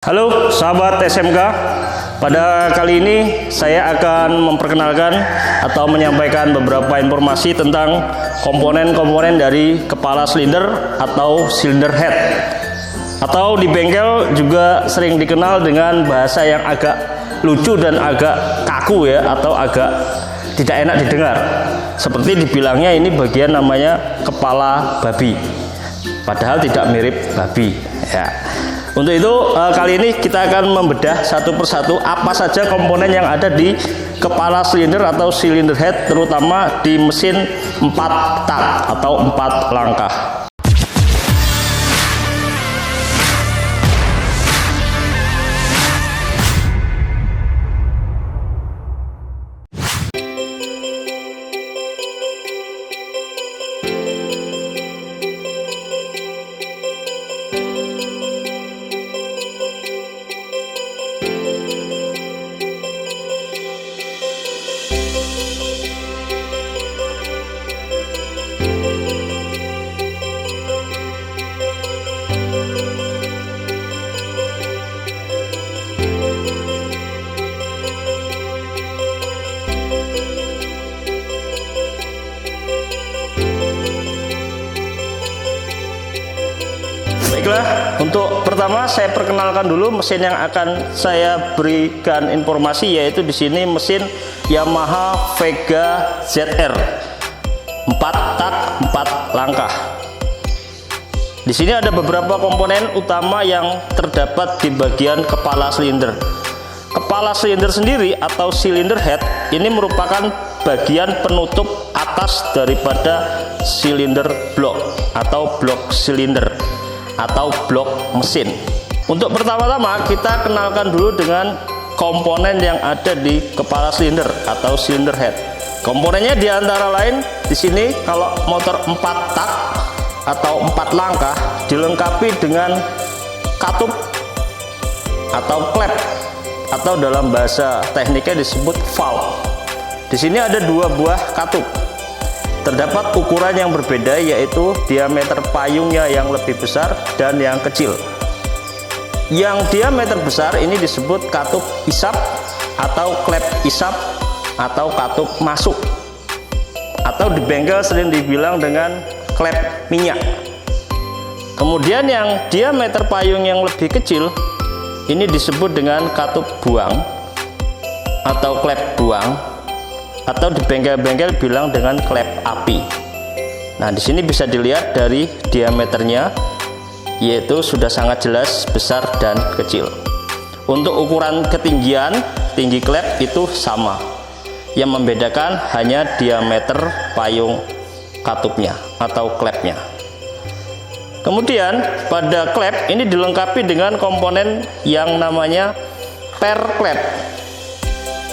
Halo sahabat SMK, pada kali ini saya akan memperkenalkan atau menyampaikan beberapa informasi tentang komponen-komponen dari kepala silinder atau cylinder head, atau di bengkel juga sering dikenal dengan bahasa yang agak lucu dan agak kaku ya, atau agak tidak enak didengar, seperti dibilangnya ini bagian namanya kepala babi, padahal tidak mirip babi ya. Untuk itu kali ini kita akan membedah satu persatu apa saja komponen yang ada di kepala silinder atau cylinder head, terutama di mesin 4 tak atau 4 langkah. Baiklah, untuk pertama saya perkenalkan dulu mesin yang akan saya berikan informasi, yaitu di sini mesin Yamaha Vega ZR 4 tak 4 langkah. Di sini ada beberapa komponen utama yang terdapat di bagian kepala silinder. Kepala silinder sendiri atau cylinder head ini merupakan bagian penutup atas daripada silinder blok atau blok silinder atau blok mesin. Untuk pertama-tama kita kenalkan dulu dengan komponen yang ada di kepala silinder atau cylinder head. Komponennya diantara lain di sini, kalau motor 4 tak atau 4 langkah dilengkapi dengan katup atau klep, atau dalam bahasa tekniknya disebut valve. Di sini ada 2 buah katup. Terdapat ukuran yang berbeda, yaitu diameter payungnya yang lebih besar dan yang kecil. Yang diameter besar ini disebut katup isap atau klep isap atau katup masuk, atau di bengkel sering dibilang dengan klep minyak. Kemudian yang diameter payung yang lebih kecil ini disebut dengan katup buang atau klep buang, atau di bengkel-bengkel bilang dengan klep api. Nah, di sini bisa dilihat dari diameternya, yaitu sudah sangat jelas besar dan kecil. Untuk ukuran ketinggian, tinggi klep itu sama. Yang membedakan hanya diameter payung katupnya atau klepnya. Kemudian pada klep ini dilengkapi dengan komponen yang namanya per klep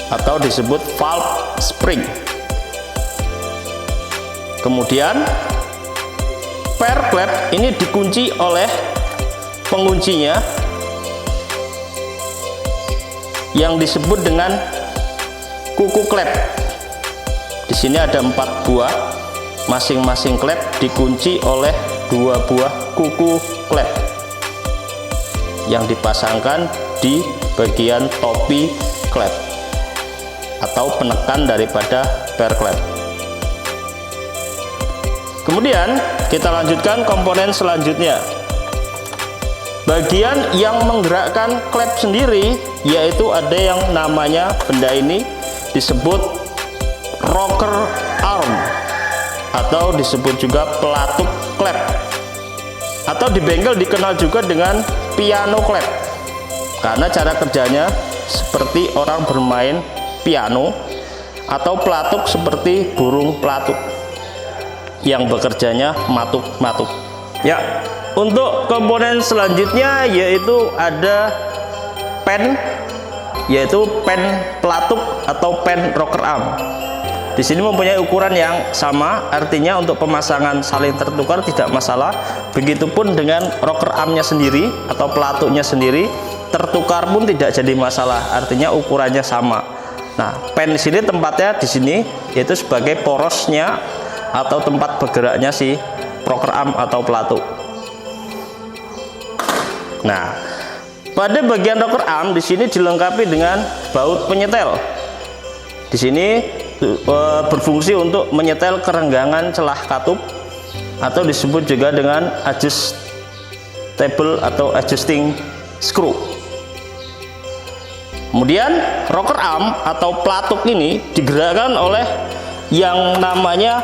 atau disebut valve spring. Kemudian per klep ini dikunci oleh penguncinya yang disebut dengan kuku klep. Di sini ada 4 buah, masing-masing klep dikunci oleh 2 buah kuku klep yang dipasangkan di bagian topi klep atau penekan daripada per klep. Kemudian kita lanjutkan komponen selanjutnya, bagian yang menggerakkan klep sendiri, yaitu ada yang namanya benda ini disebut rocker arm atau disebut juga pelatuk klep, atau di bengkel dikenal juga dengan piano klep, karena cara kerjanya seperti orang bermain piano, atau pelatuk seperti burung pelatuk yang bekerjanya matuk-matuk ya. Untuk komponen selanjutnya yaitu ada pen, yaitu pen pelatuk atau pen rocker arm. Di sini mempunyai ukuran yang sama, artinya untuk pemasangan saling tertukar tidak masalah. Begitupun dengan rocker armnya sendiri atau pelatuknya sendiri, tertukar pun tidak jadi masalah, artinya ukurannya sama. Nah, pen di sini tempatnya di sini, yaitu sebagai porosnya atau tempat bergeraknya si rocker arm atau pelatuk. Nah, Pada bagian rocker arm di sini dilengkapi dengan baut penyetel. Di sini berfungsi untuk menyetel kerenggangan celah katup atau disebut juga dengan adjustable atau adjusting screw. Kemudian rocker arm atau pelatuk ini digerakkan oleh yang namanya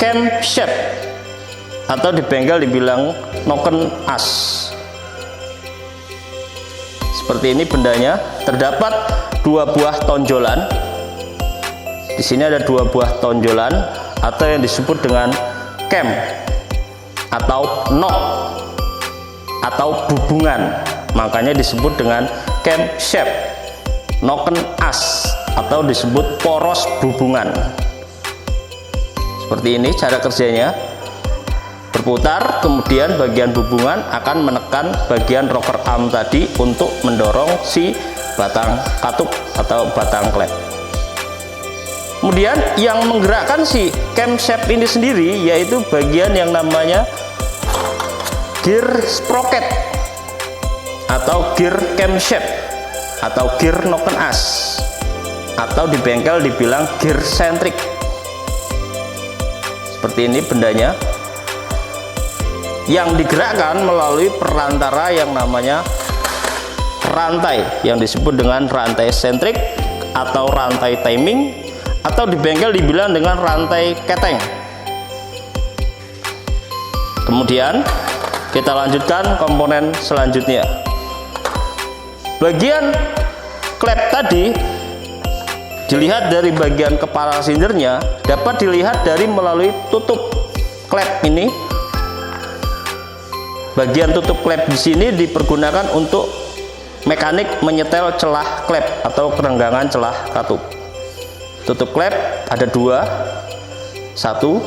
camshaft atau di bengkel dibilang noken as. Seperti ini bendanya. Terdapat dua buah tonjolan. Di sini ada dua buah tonjolan atau yang disebut dengan cam atau knob atau bubungan. Makanya disebut dengan camshaft, noken as atau disebut poros bubungan. Seperti ini cara kerjanya. Berputar, kemudian bagian hubungan akan menekan bagian rocker arm tadi untuk mendorong si batang katup atau batang klep. Kemudian yang menggerakkan si camshaft ini sendiri yaitu bagian yang namanya gear sprocket atau gear camshaft atau gear noken as atau di bengkel dibilang gear centric. Seperti ini bendanya, yang digerakkan melalui perantara yang namanya rantai yang disebut dengan rantai sentrik atau rantai timing atau di bengkel dibilang dengan rantai keteng. Kemudian kita lanjutkan komponen selanjutnya. Bagian klep tadi dilihat dari bagian kepala silindernya, dapat dilihat dari melalui tutup klep ini. Bagian tutup klep di sini dipergunakan untuk mekanik menyetel celah klep atau kerenggangan celah katup. Tutup klep ada dua, satu,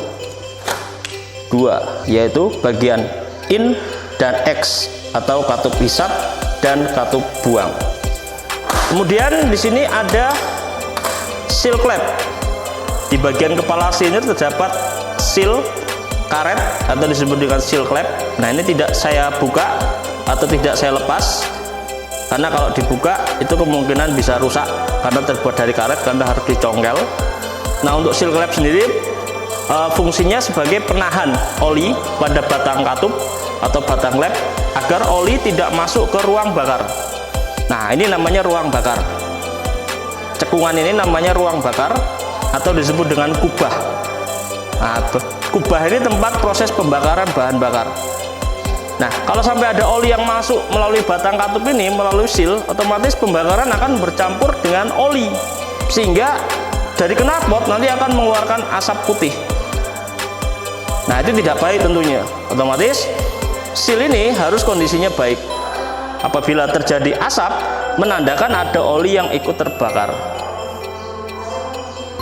dua, yaitu bagian in dan X atau katup hisap dan katup buang. Kemudian di sini ada seal klep. Di bagian kepala silinder terdapat seal karet atau disebut dengan seal klep. Nah, ini tidak saya buka atau tidak saya lepas karena kalau dibuka itu kemungkinan bisa rusak karena terbuat dari karet, karena harus dicongkel. Nah, untuk seal klep sendiri fungsinya sebagai penahan oli pada batang katup atau batang klep agar oli tidak masuk ke ruang bakar. Nah, ini namanya ruang bakar. Cekungan ini namanya ruang bakar atau disebut dengan kubah. Nah, kubah ini tempat proses pembakaran bahan bakar. Nah, kalau sampai ada oli yang masuk melalui batang katup ini, melalui seal, otomatis pembakaran akan bercampur dengan oli, sehingga dari knalpot nanti akan mengeluarkan asap putih. Nah, itu tidak baik tentunya. Otomatis seal ini harus kondisinya baik. Apabila terjadi asap, menandakan ada oli yang ikut terbakar.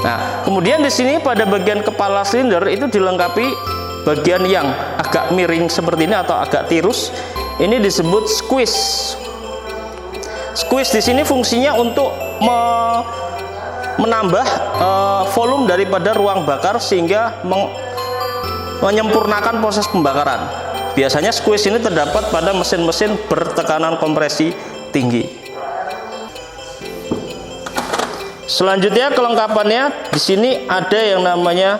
Nah, kemudian di sini pada bagian kepala silinder itu dilengkapi bagian yang agak miring seperti ini atau agak tirus. Ini disebut squeeze. Squeeze di sini fungsinya untuk menambah volume daripada ruang bakar sehingga menyempurnakan proses pembakaran. Biasanya squeeze ini terdapat pada mesin-mesin bertekanan kompresi tinggi. Selanjutnya kelengkapannya di sini ada yang namanya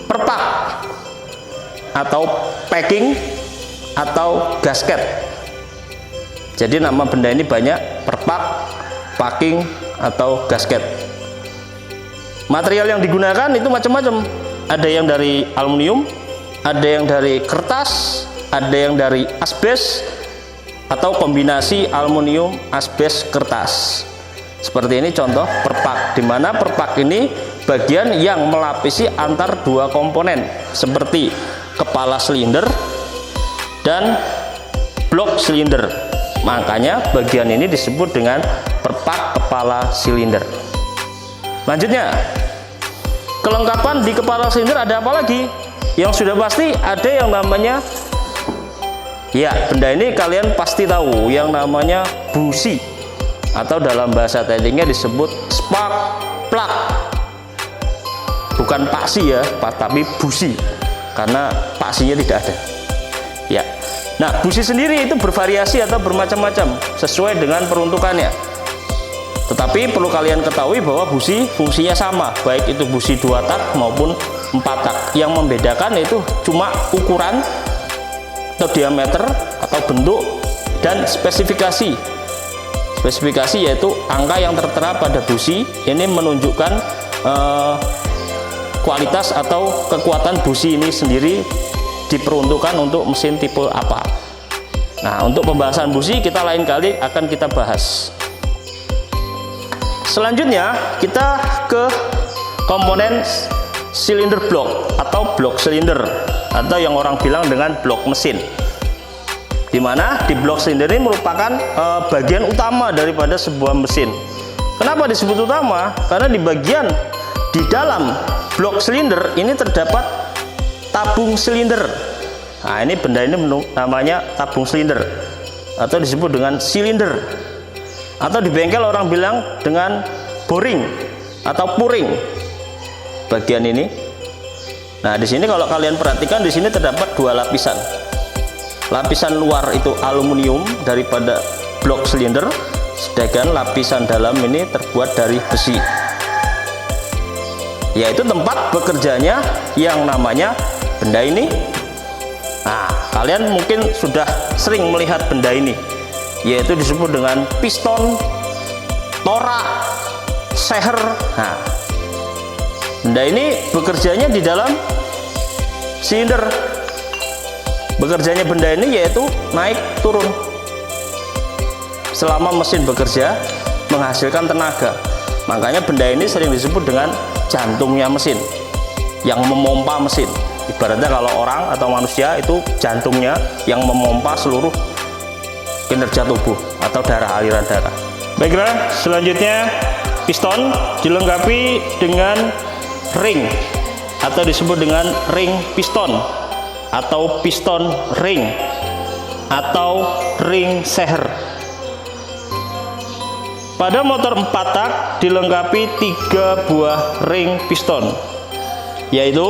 perpak atau packing atau gasket. Jadi nama benda ini banyak, perpak, packing atau gasket. Material yang digunakan itu macam-macam. Ada yang dari aluminium, ada yang dari kertas, ada yang dari asbes atau kombinasi aluminium, asbes, kertas. Seperti ini contoh perpak, di mana perpak ini bagian yang melapisi antar dua komponen seperti kepala silinder dan blok silinder. Makanya bagian ini disebut dengan perpak kepala silinder. Lanjutnya, kelengkapan di kepala silinder ada apa lagi? Yang sudah pasti ada yang namanya, ya, benda ini kalian pasti tahu, yang namanya busi atau dalam bahasa tekniknya disebut spark plug. Bukan paksi ya, tapi busi, karena paksinya tidak ada. Ya, Nah, busi sendiri itu bervariasi atau bermacam-macam sesuai dengan peruntukannya. Tetapi perlu kalian ketahui bahwa busi fungsinya sama, baik itu busi 2 tak maupun 4 tak. Yang membedakan itu cuma ukuran atau diameter atau bentuk dan spesifikasi. Spesifikasi yaitu angka yang tertera pada busi ini menunjukkan kualitas atau kekuatan busi ini sendiri diperuntukkan untuk mesin tipe apa. Nah, untuk pembahasan busi kita lain kali akan kita bahas. Selanjutnya kita ke komponen silinder blok atau blok silinder, atau yang orang bilang dengan blok mesin, dimana di blok silinder ini merupakan bagian utama daripada sebuah mesin. Kenapa disebut utama? Karena di bagian di dalam blok silinder ini terdapat tabung silinder. Nah, ini benda ini namanya tabung silinder atau disebut dengan silinder, atau di bengkel orang bilang dengan boring atau puring bagian ini. Nah, di sini kalau kalian perhatikan, di sini terdapat 2 lapisan. Lapisan luar itu aluminium daripada blok silinder, sedangkan lapisan dalam ini terbuat dari besi, yaitu tempat bekerjanya yang namanya benda ini. Nah, kalian mungkin sudah sering melihat benda ini, yaitu disebut dengan piston, torak, seher. Nah, benda ini bekerjanya di dalam silinder. Bekerjanya benda ini yaitu naik turun selama mesin bekerja menghasilkan tenaga. Makanya benda ini sering disebut dengan jantungnya mesin, yang memompa mesin. Ibaratnya kalau orang atau manusia itu jantungnya yang memompa seluruh kinerja tubuh atau darah, aliran darah. Baiklah, selanjutnya piston dilengkapi dengan ring atau disebut dengan ring piston atau piston ring atau ring seher. Pada motor 4 tak dilengkapi 3 buah ring piston, yaitu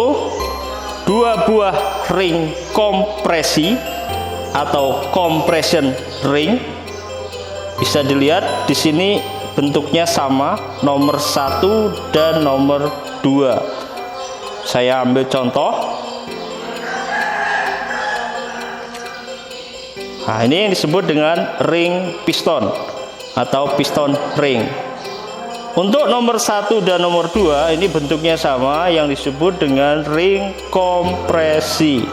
2 buah ring kompresi atau compression ring. Bisa dilihat di sini bentuknya sama, nomor 1 dan nomor 2. Saya ambil contoh. Nah, ini yang disebut dengan ring piston atau piston ring. Untuk nomor 1 dan nomor 2 ini bentuknya sama, yang disebut dengan ring kompresi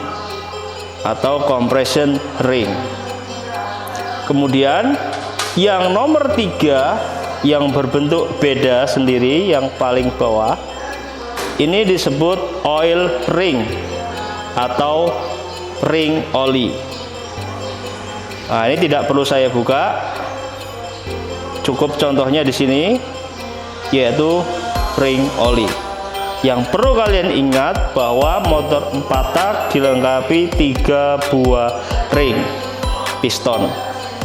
atau compression ring. Kemudian yang nomor 3 yang berbentuk beda sendiri, yang paling bawah ini disebut oil ring atau ring oli. Nah, ini tidak perlu saya buka, cukup contohnya di sini, yaitu ring oli. Yang perlu kalian ingat bahwa motor 4 tak dilengkapi 3 buah ring piston,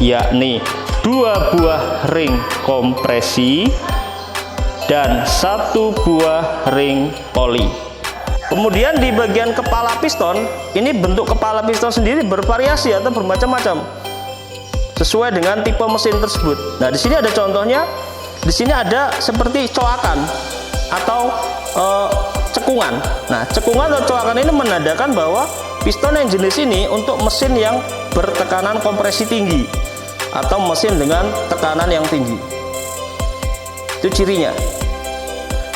yakni 2 buah ring kompresi dan 1 buah ring oli. Kemudian di bagian kepala piston, ini bentuk kepala piston sendiri bervariasi atau bermacam-macam sesuai dengan tipe mesin tersebut. Nah, di sini ada contohnya. Di sini ada seperti coakan atau cekungan. Nah, cekungan atau coakan ini menandakan bahwa piston yang jenis ini untuk mesin yang bertekanan kompresi tinggi atau mesin dengan tekanan yang tinggi. Itu cirinya.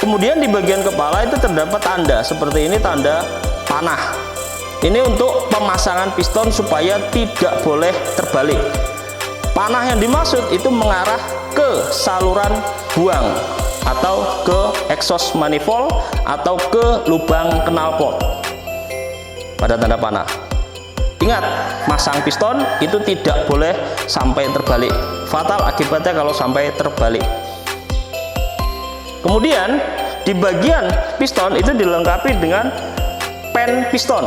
Kemudian di bagian kepala itu terdapat tanda seperti ini, tanda panah. Ini untuk pemasangan piston supaya tidak boleh terbalik. Panah yang dimaksud itu mengarah ke saluran buang atau ke exhaust manifold atau ke lubang knalpot pada tanda panah. Ingat, masang piston itu tidak boleh sampai terbalik. Fatal akibatnya kalau sampai terbalik. Kemudian di bagian piston itu dilengkapi dengan pen piston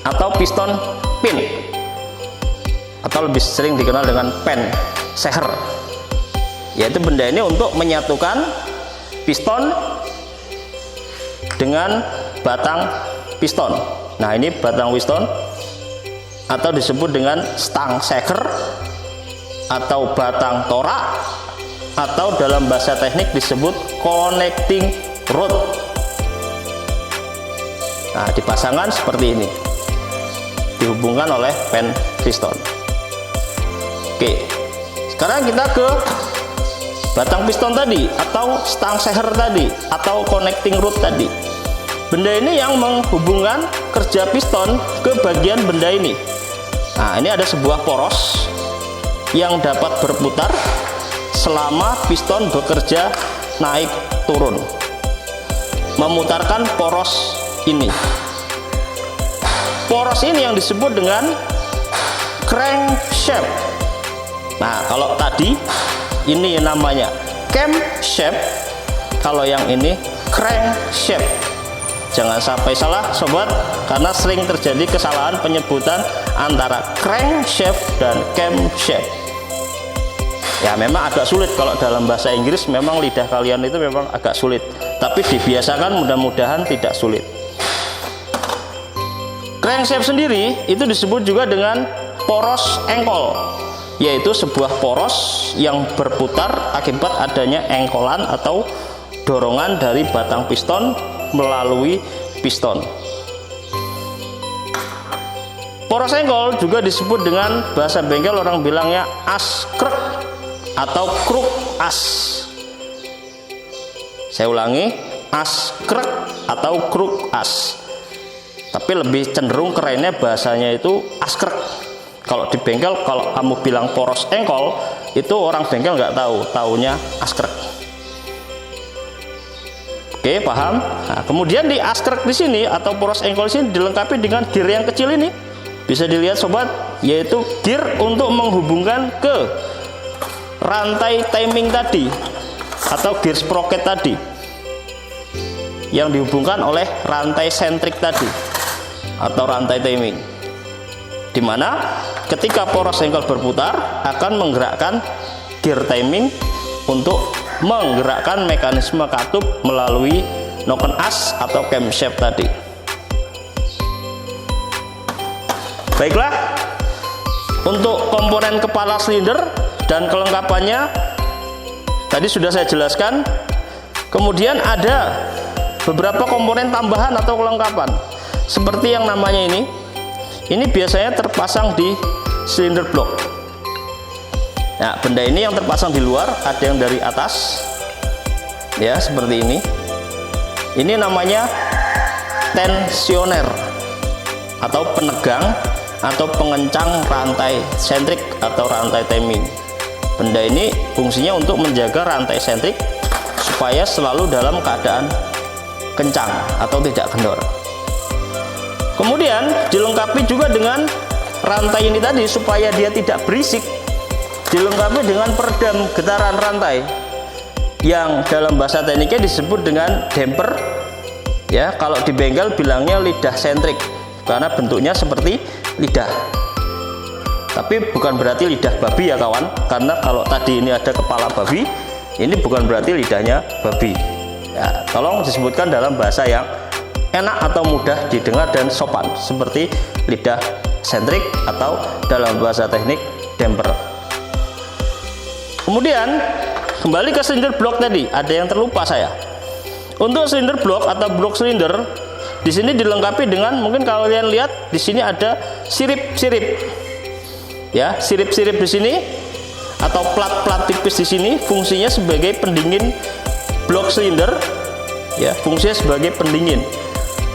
atau piston pin, atau lebih sering dikenal dengan pen seher, yaitu benda ini untuk menyatukan piston dengan batang piston. Nah, ini batang piston atau disebut dengan stang shaker atau batang torak, atau dalam bahasa teknik disebut connecting rod. Nah, dipasangkan seperti ini, dihubungkan oleh pen piston. Oke, sekarang kita ke batang piston tadi, atau stang shaker tadi, atau connecting rod tadi. Benda ini yang menghubungkan kerja piston ke bagian benda ini. Nah, ini ada sebuah poros yang dapat berputar selama piston bekerja naik turun, memutarkan poros ini. Poros ini yang disebut dengan crankshaft. Nah, kalau tadi ini namanya camshaft, kalau yang ini crankshaft. Jangan sampai salah sobat, karena sering terjadi kesalahan penyebutan antara crankshaft dan camshaft. Ya, memang agak sulit kalau dalam bahasa Inggris, memang lidah kalian itu memang agak sulit, tapi dibiasakan, mudah-mudahan tidak sulit. Crankshaft sendiri itu disebut juga dengan poros engkol, yaitu sebuah poros yang berputar akibat adanya engkolan atau dorongan dari batang piston melalui piston. Poros engkol juga disebut dengan bahasa bengkel, orang bilangnya as krek atau kruk as. Saya ulangi, as krek atau kruk as. Tapi lebih cenderung kerennya bahasanya itu as krek. Kalau di bengkel, kalau kamu bilang poros engkol, itu orang bengkel nggak tahu, taunya as krek. Oke, paham? Nah, kemudian di askrek di sini atau poros engkol sini dilengkapi dengan gear yang kecil ini. Bisa dilihat sobat, yaitu gear untuk menghubungkan ke rantai timing tadi atau gear sprocket tadi, yang dihubungkan oleh rantai sentrik tadi atau rantai timing, dimana ketika poros engkol berputar akan menggerakkan gear timing untuk menggerakkan mekanisme katup melalui noken as atau camshaft tadi. Baiklah, untuk komponen kepala silinder dan kelengkapannya tadi sudah saya jelaskan. Kemudian ada beberapa komponen tambahan atau kelengkapan, seperti yang namanya ini biasanya terpasang di silinder blok. Nah, benda ini yang terpasang di luar, ada yang dari atas, ya seperti ini. Ini namanya tensioner atau penegang atau pengencang rantai sentrik atau rantai timing. Benda ini fungsinya untuk menjaga rantai sentrik supaya selalu dalam keadaan kencang atau tidak kendor. Kemudian dilengkapi juga dengan rantai ini tadi supaya dia tidak berisik. Dilengkapi dengan peredam getaran rantai yang dalam bahasa tekniknya disebut dengan damper. Ya, kalau di bengkel bilangnya lidah sentrik karena bentuknya seperti lidah. Tapi bukan berarti lidah babi ya kawan, karena kalau tadi ini ada kepala babi, ini bukan berarti lidahnya babi. Ya, tolong disebutkan dalam bahasa yang enak atau mudah didengar dan sopan, seperti lidah sentrik atau dalam bahasa teknik damper. Kemudian kembali ke silinder blok tadi, ada yang terlupa saya. Untuk silinder blok atau blok silinder di sini dilengkapi dengan, mungkin kalian lihat di sini ada sirip-sirip. Ya, sirip-sirip di sini atau plat-plat tipis di sini fungsinya sebagai pendingin blok silinder. Ya, fungsinya sebagai pendingin.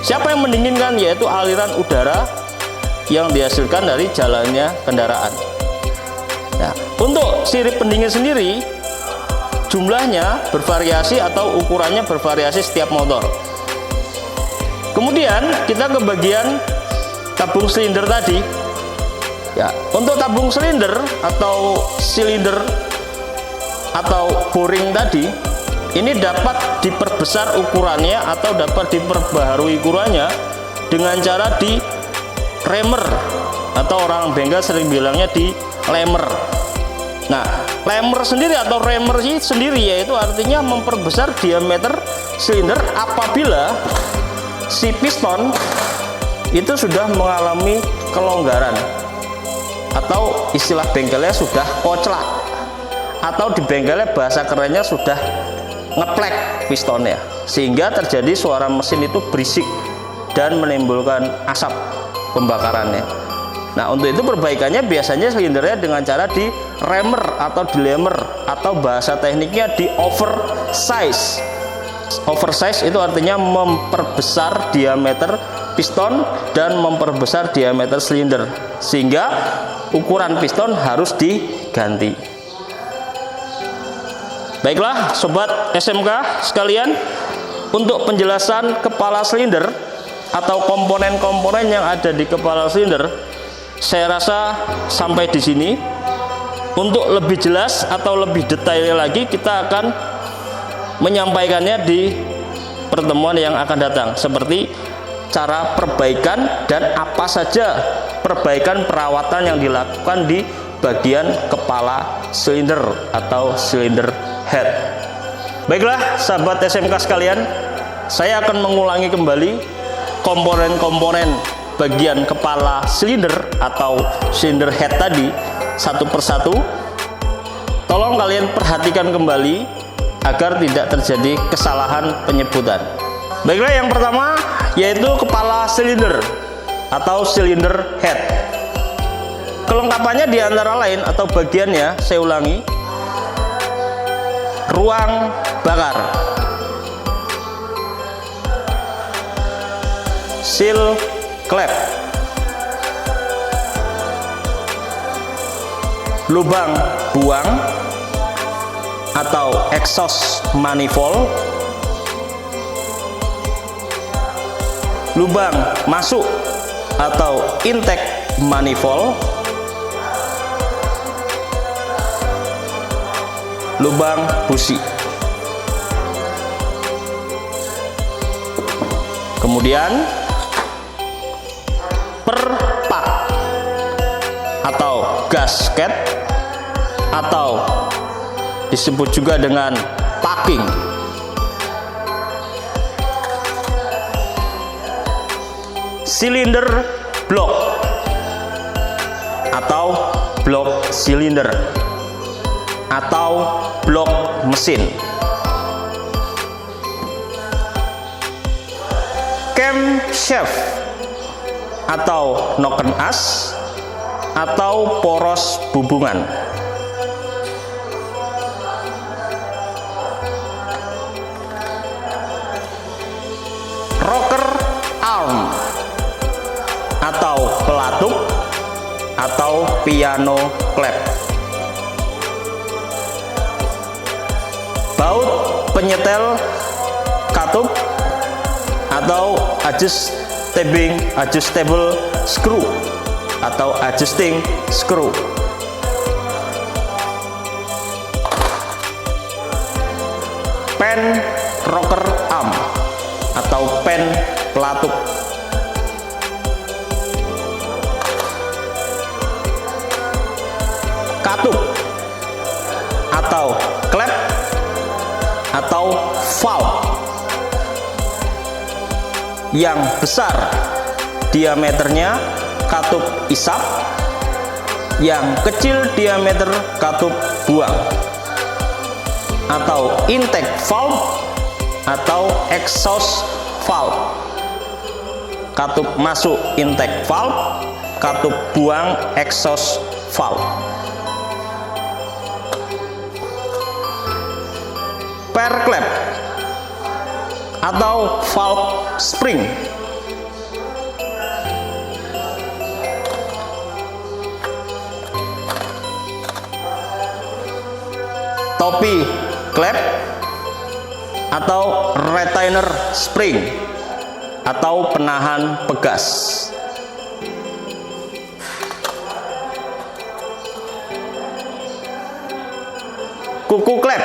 Siapa yang mendinginkan? Yaitu aliran udara yang dihasilkan dari jalannya kendaraan. Nah, untuk sirip pendingin sendiri jumlahnya bervariasi atau ukurannya bervariasi setiap motor. Kemudian kita ke bagian tabung silinder tadi. Ya, untuk tabung silinder atau silinder atau boring tadi, ini dapat diperbesar ukurannya atau dapat diperbaharui ukurannya dengan cara di remer, atau orang bengkel sering bilangnya di lemer. Nah, lemer sendiri atau remer sendiri yaitu artinya memperbesar diameter silinder apabila si piston itu sudah mengalami kelonggaran. atau istilah bengkelnya sudah koclak, atau di bengkelnya bahasa kerennya sudah ngeplek pistonnya, sehingga terjadi suara mesin itu berisik dan menimbulkan asap pembakarannya. Nah, untuk itu perbaikannya biasanya silindernya dengan cara di remer atau dilemer, atau bahasa tekniknya di oversize. Oversize itu artinya memperbesar diameter piston dan memperbesar diameter silinder, sehingga ukuran piston harus diganti. Baiklah sobat SMK sekalian, untuk penjelasan kepala silinder atau komponen-komponen yang ada di kepala silinder, saya rasa sampai di sini. Untuk lebih jelas atau lebih detail lagi, kita akan menyampaikannya di pertemuan yang akan datang, seperti cara perbaikan dan apa saja perbaikan perawatan yang dilakukan di bagian kepala silinder atau silinder head. Baiklah sahabat SMK sekalian, saya akan mengulangi kembali komponen-komponen bagian kepala silinder atau silinder head tadi satu persatu. Tolong kalian perhatikan kembali agar tidak terjadi kesalahan penyebutan. Baiklah, yang pertama yaitu kepala silinder atau silinder head. Kelengkapannya diantara lain atau bagiannya, saya ulangi, ruang bakar, seal klep, lubang buang atau exhaust manifold, lubang masuk atau intake manifold, lubang busi. Kemudian perpak atau gasket, atau disebut juga dengan packing. Silinder blok atau blok silinder atau blok mesin. Camshaft atau noken as atau poros hubungan. Rocker arm atau pelatuk atau piano klep. Baut penyetel katup atau adjustable screw atau adjusting screw. Pen rocker arm atau pen pelatuk. Katup atau klep atau valve yang besar diameternya katup isap, yang kecil diameter katup buang, atau intake valve atau exhaust valve. Katup masuk intake valve, katup buang exhaust valve. Per klep atau valve spring. Topi klep atau retainer spring atau penahan pegas. Kuku klep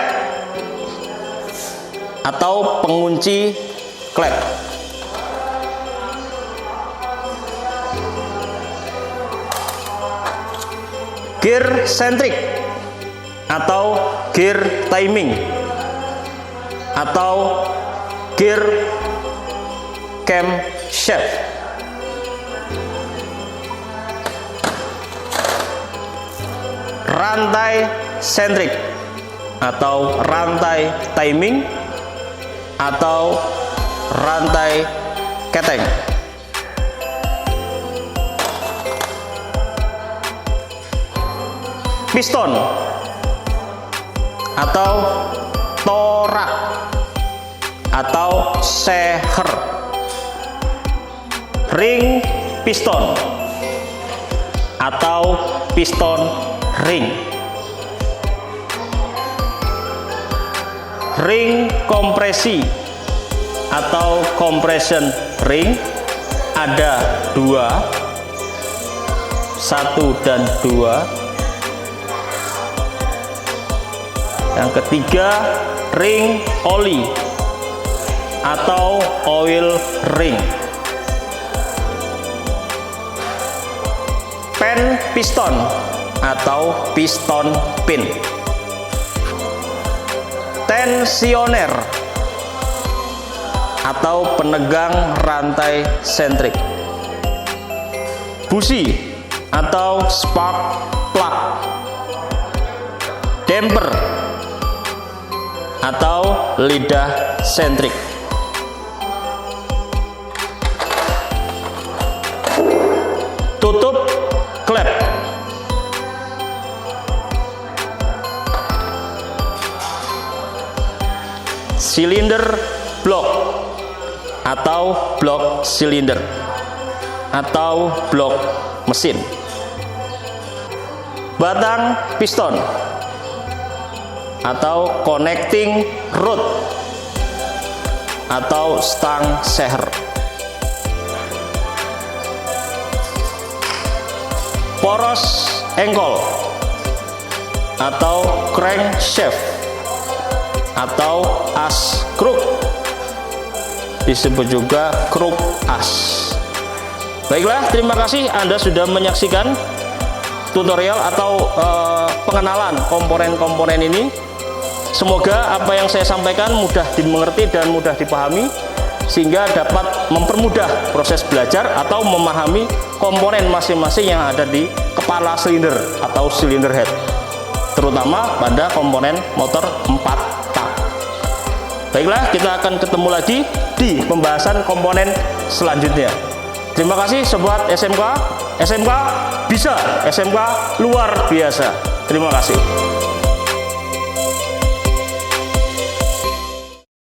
atau pengunci klep. Gear centric atau gear timing atau gear camshaft. rantai sentrik atau rantai timing atau rantai keteng. Piston atau torak atau seher. Ring piston atau piston ring. Ring kompresi atau compression ring ada dua, 1 dan 2. Yang ketiga, ring oli atau oil ring. Pen piston atau piston pin. Tensioner atau penegang rantai sentrik. Busi atau spark plug. Damper atau lidah sentrik. Tutup klep. Silinder blok atau blok silinder atau blok mesin. Batang piston atau connecting rod atau stang seher. Poros engkol atau crankshaft atau as kruk, disebut juga kruk as. Baiklah, terima kasih Anda sudah menyaksikan tutorial atau pengenalan komponen-komponen ini. Semoga apa yang saya sampaikan mudah dimengerti dan mudah dipahami, sehingga dapat mempermudah proses belajar atau memahami komponen masing-masing yang ada di kepala silinder atau cylinder head, terutama pada komponen motor 4 tak. Baiklah, kita akan ketemu lagi di pembahasan komponen selanjutnya. Terima kasih sobat SMK. SMK bisa, SMK luar biasa. Terima kasih.